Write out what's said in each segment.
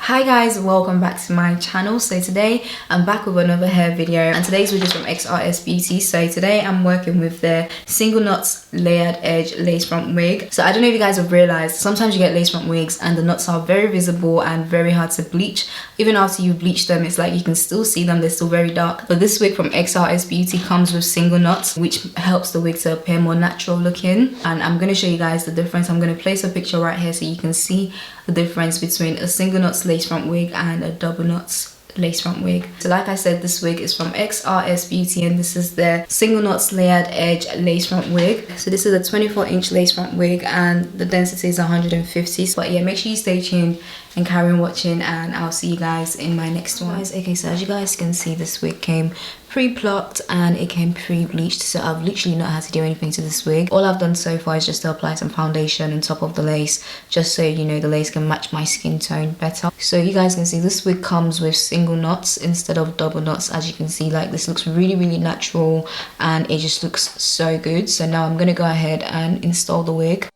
Hi guys, welcome back to my channel. So today I'm back with another hair video, and today's video is from Xrsbeauty. So today I'm working with their single knots layered edge lace front wig. So I don't know if you guys have realized, sometimes you get lace front wigs and the knots are very visible and very hard to bleach. Even after you bleach them, it's like you can still see them, they're still very dark. But this wig from Xrsbeauty comes with single knots, which helps the wig to appear more natural looking. And I'm going to show you guys the difference. I'm going to place a picture right here so you can see the difference between a single knots lace front wig and a double knots lace front wig. So like I said, this wig is from Xrsbeauty and this is their single knots layered edge lace front wig. So this is a 24-inch lace front wig and the density is 150. But yeah, make sure you stay tuned and carry on watching, and I'll see you guys in my next one. Okay, so as you guys can see, this wig came pre-plucked and it came pre-bleached, so I've literally not had to do anything to this wig. All I've done so far is just to apply some foundation on top of the lace, just so you know the lace can match my skin tone better. So you guys can see this wig comes with single knots instead of double knots. As you can see, like, this looks really natural and it just looks so good. So now I'm gonna go ahead and install the wig.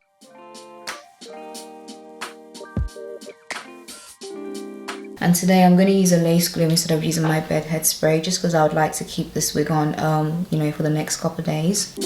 And today I'm going to use a lace glue instead of using my bed head spray, just because I would like to keep this wig on, you know, for the next couple of days.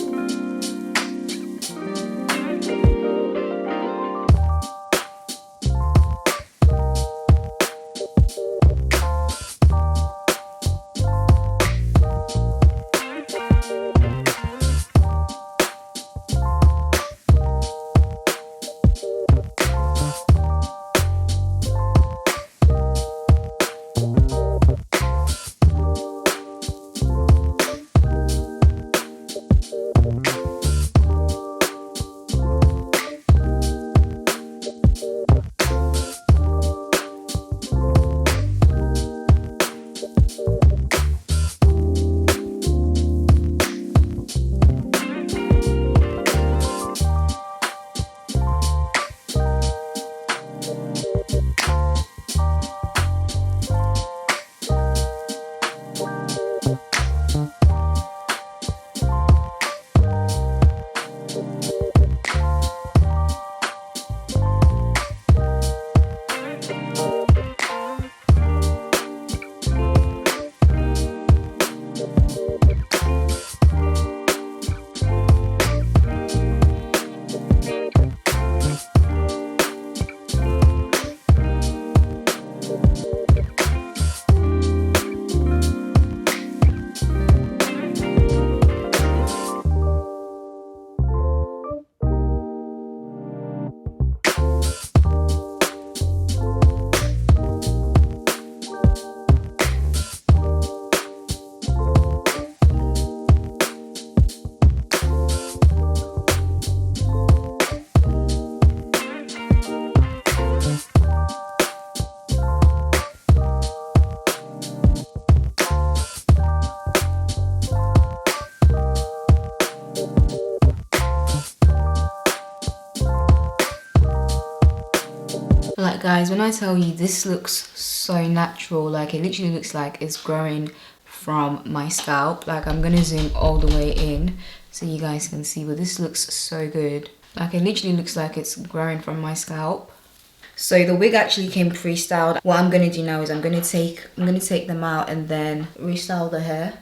Like guys, when I tell you this looks so natural, like it literally looks like it's growing from my scalp. Like, I'm gonna zoom all the way in so you guys can see, but this looks so good. Like, it literally looks like it's growing from my scalp. So the wig actually came pre-styled. What I'm gonna do now is I'm gonna take them out and then restyle the hair.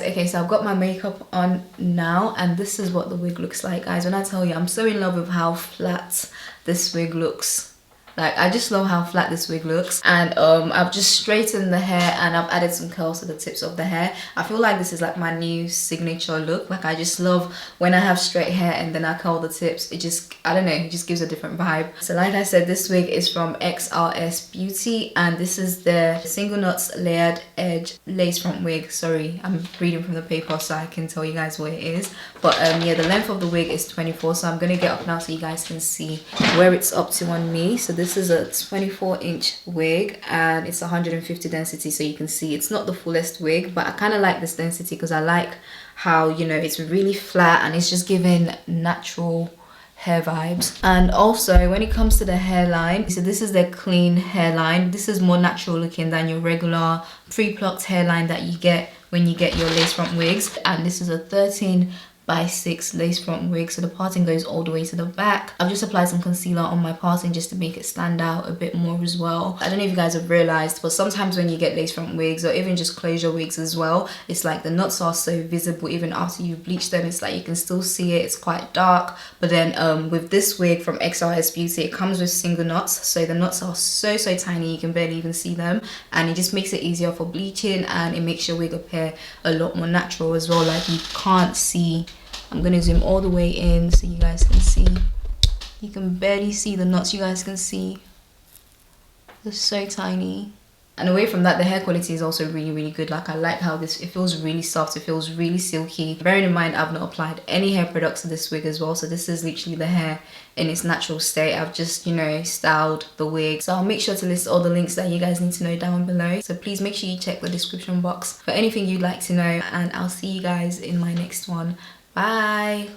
okay, so I've got my makeup on now, and this is what the wig looks like, guys. When I tell you, I'm so in love with how flat this wig looks. Like, I just love how flat this wig looks. And I've just straightened the hair and I've added some curls to the tips of the hair. I feel like this is like my new signature look. Like, I just love when I have straight hair and then I curl the tips. It just, I don't know, it just gives a different vibe. So like I said, this wig is from Xrsbeauty, and this is the single knots layered edge lace front wig. Sorry, I'm reading from the paper so I can tell you guys what it is. But yeah, the length of the wig is 24, so I'm gonna get up now so you guys can see where it's up to on me. So this is a 24-inch wig and it's 150 density, so you can see it's not the fullest wig, but I kind of like this density because I like how, you know, it's really flat and it's just giving natural hair vibes. And also when it comes to the hairline, so this is the clean hairline. This is more natural looking than your regular pre-plucked hairline that you get when you get your lace front wigs. And this is a 13x6 lace front wig, so the parting goes all the way to the back. I've just applied some concealer on my parting just to make it stand out a bit more as well. I don't know if you guys have realized, but sometimes when you get lace front wigs or even just closure wigs as well, it's like the knots are so visible even after you bleach them. It's like you can still see it, it's quite dark. But then with this wig from Xrsbeauty, it comes with single knots, so the knots are so tiny you can barely even see them, and it just makes it easier for bleaching and it makes your wig appear a lot more natural as well. Like, you can't see, I'm gonna zoom all the way in so you guys can see. You can barely see the knots, you guys can see. They're so tiny. And away from that, the hair quality is also really good. Like, I like how this, it feels really soft, it feels really silky. Bearing in mind, I've not applied any hair products to this wig as well, so this is literally the hair in its natural state. I've just, you know, styled the wig. So I'll make sure to list all the links that you guys need to know down below, so please make sure you check the description box for anything you'd like to know, and I'll see you guys in my next one. Bye.